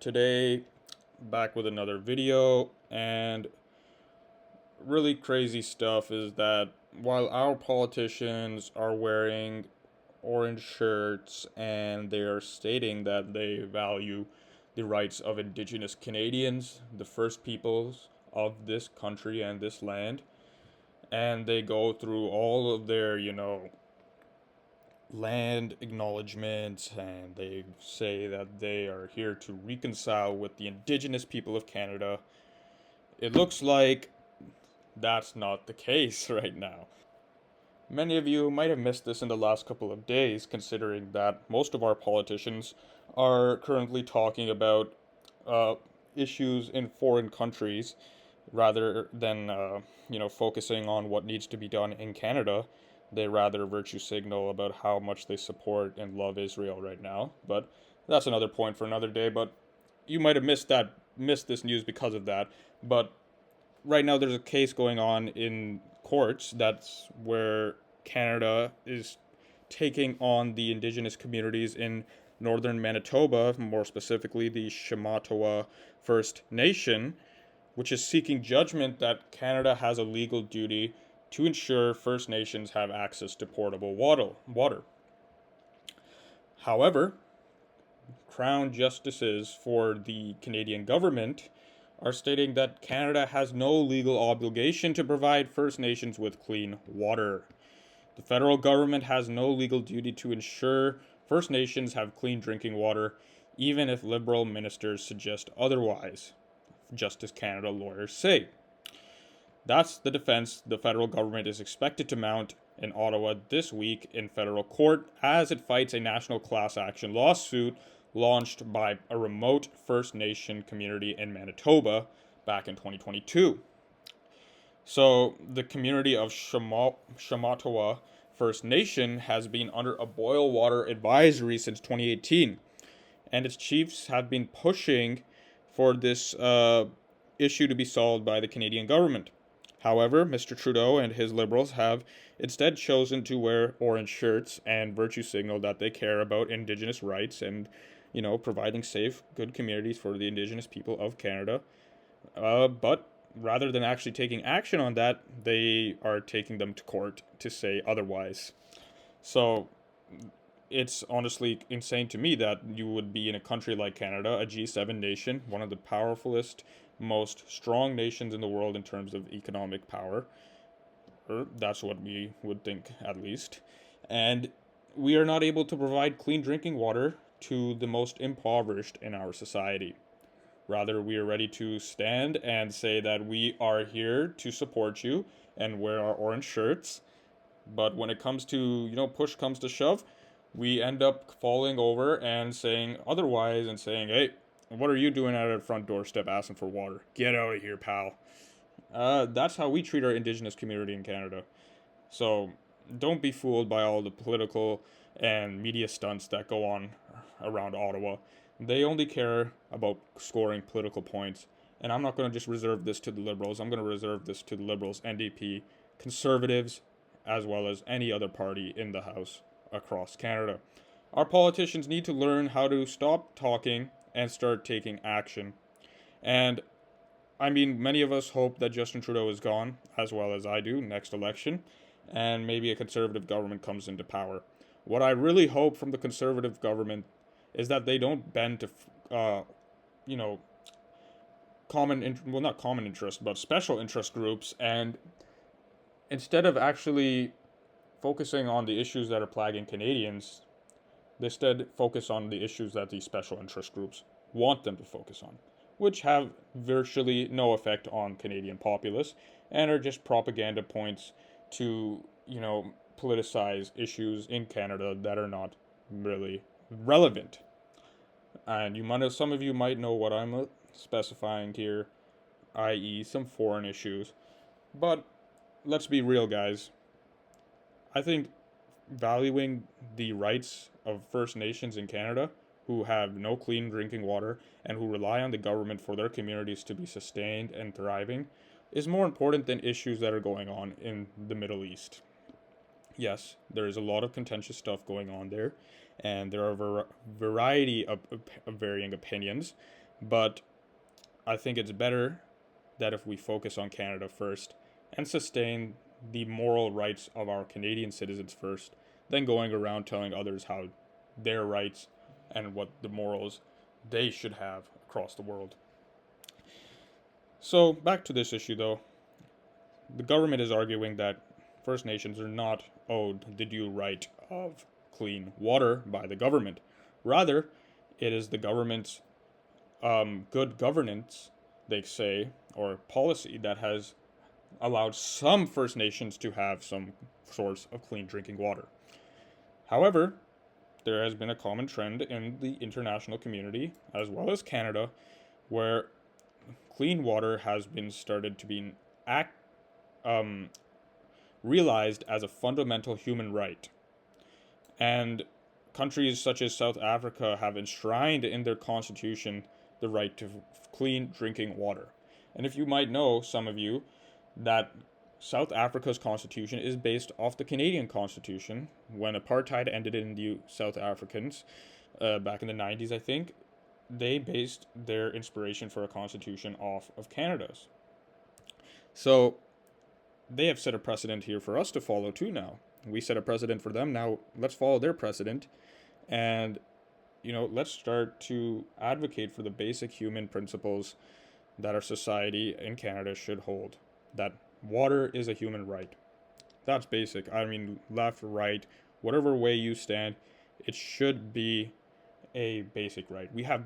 Today, back with another video, and really crazy stuff is that while our politicians are wearing orange shirts and they are stating that they value the rights of Indigenous Canadians, the first peoples of this country and this land, and they go through all of their, land acknowledgements, and they say that they are here to reconcile with the Indigenous people of Canada. It looks like that's not the case right now. Many of you might have missed this in the last couple of days, considering that most of our politicians are currently talking about uh, issues in foreign countries rather than focusing on what needs to be done in Canada. They rather virtue signal about how much they support and love Israel right now. But that's another point for another day. But you might have missed this news because of that. But right now there's a case going on in courts that's where Canada is taking on the Indigenous communities in northern Manitoba, more specifically the Shamattawa First Nation, which is seeking judgment that Canada has a legal duty to ensure First Nations have access to portable water. However, Crown justices for the Canadian government are stating that Canada has no legal obligation to provide First Nations with clean water. The federal government has no legal duty to ensure First Nations have clean drinking water, even if Liberal ministers suggest otherwise, Justice Canada lawyers say. That's the defense the federal government is expected to mount in Ottawa this week in federal court as it fights a national class action lawsuit launched by a remote First Nation community in Manitoba back in 2022. So, the community of Shamattawa First Nation has been under a boil water advisory since 2018, and its chiefs have been pushing for this issue to be solved by the Canadian government. However, Mr. Trudeau and his Liberals have instead chosen to wear orange shirts and virtue signal that they care about Indigenous rights and, providing safe, good communities for the Indigenous people of Canada. But rather than actually taking action on that, they are taking them to court to say otherwise. So it's honestly insane to me that you would be in a country like Canada, a G7 nation, one of the powerfulest, most strong nations in the world in terms of economic power. Or that's what we would think, at least. And we are not able to provide clean drinking water to the most impoverished in our society. Rather, we are ready to stand and say that we are here to support you and wear our orange shirts. But when it comes to, push comes to shove, we end up falling over and saying otherwise and saying, hey, what are you doing at our front doorstep asking for water? Get out of here, pal. That's how we treat our Indigenous community in Canada. So don't be fooled by all the political and media stunts that go on around Ottawa. They only care about scoring political points. And I'm not going to just reserve this to the Liberals. I'm going to reserve this to the Liberals, NDP, Conservatives, as well as any other party in the House across Canada. Our politicians need to learn how to stop talking and start taking action. And I mean, many of us hope that Justin Trudeau is gone, as well as I do, next election, and maybe a conservative government comes into power. What I really hope from the conservative government is that they don't bend to, you know, not common interest, but special interest groups, and instead of actually focusing on the issues that are plaguing Canadians, they instead focus on the issues that these special interest groups want them to focus on, which have virtually no effect on Canadian populace and are just propaganda points to, politicize issues in Canada that are not really relevant. And some of you might know what I'm specifying here, i.e., some foreign issues. But let's be real, guys. I think valuing the rights of First Nations in Canada who have no clean drinking water and who rely on the government for their communities to be sustained and thriving is more important than issues that are going on in the Middle East. Yes, there is a lot of contentious stuff going on there, and there are a variety of varying opinions, But I think it's better that if we focus on Canada first and sustain the moral rights of our Canadian citizens first, than going around telling others how their rights and what the morals they should have across the world. So, back to this issue though. The government is arguing that First Nations are not owed the due right of clean water by the government. Rather, it is the government's good governance, they say, or policy that has allowed some First Nations to have some source of clean drinking water. However, there has been a common trend in the international community, as well as Canada, where clean water has been started to be realized as a fundamental human right. And countries such as South Africa have enshrined in their constitution the right to clean drinking water. And if you might know, some of you, that South Africa's constitution is based off the Canadian constitution. When apartheid ended in the South Africans, back in the 90s, I think, they based their inspiration for a constitution off of Canada's. So they have set a precedent here for us to follow too now. We set a precedent for them, now let's follow their precedent. And, let's start to advocate for the basic human principles that our society in Canada should hold. That water is a human right. That's basic. I mean, left, right, whatever way you stand, it should be a basic right. We have,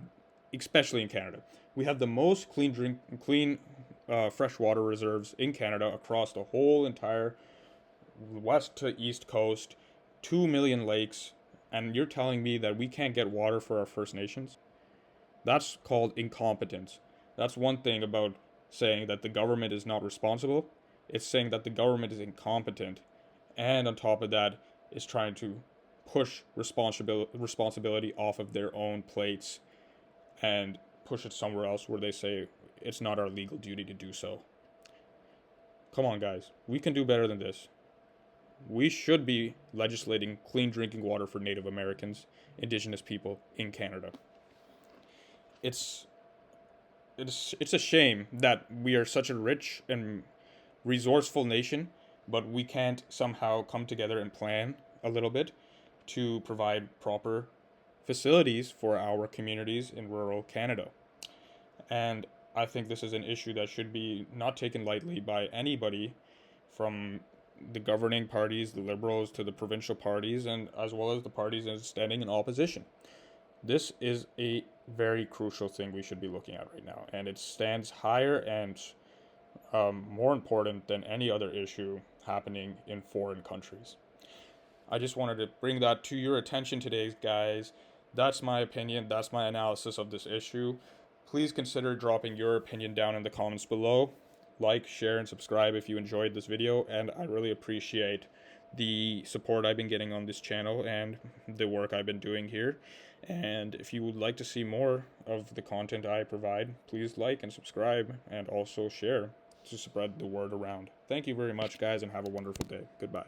especially in Canada, we have the most clean freshwater reserves in Canada across the whole entire west to east coast, 2 million lakes, and you're telling me that we can't get water for our First Nations? That's called incompetence. That's one thing about saying that the government is not responsible. It's saying that the government is incompetent, and on top of that, is trying to push responsibility off of their own plates and push it somewhere else where they say it's not our legal duty to do so. Come on, guys. We can do better than this. We should be legislating clean drinking water for Native Americans, Indigenous people in Canada. It's a shame that we are such a rich and resourceful nation, but we can't somehow come together and plan a little bit to provide proper facilities for our communities in rural Canada. And I think this is an issue that should be not taken lightly by anybody, from the governing parties, the Liberals, to the provincial parties, and as well as the parties standing in opposition. This is a very crucial thing we should be looking at right now, and it stands higher and more important than any other issue happening in foreign countries. I just wanted to bring that to your attention today, guys. That's my opinion. That's my analysis of this issue. Please consider dropping your opinion down in the comments below. Like, share, and subscribe if you enjoyed this video, and I really appreciate the support I've been getting on this channel and the work I've been doing here. And if you would like to see more of the content I provide, please like and subscribe, and also share to spread the word around. Thank you very much, guys, and have a wonderful day. Goodbye.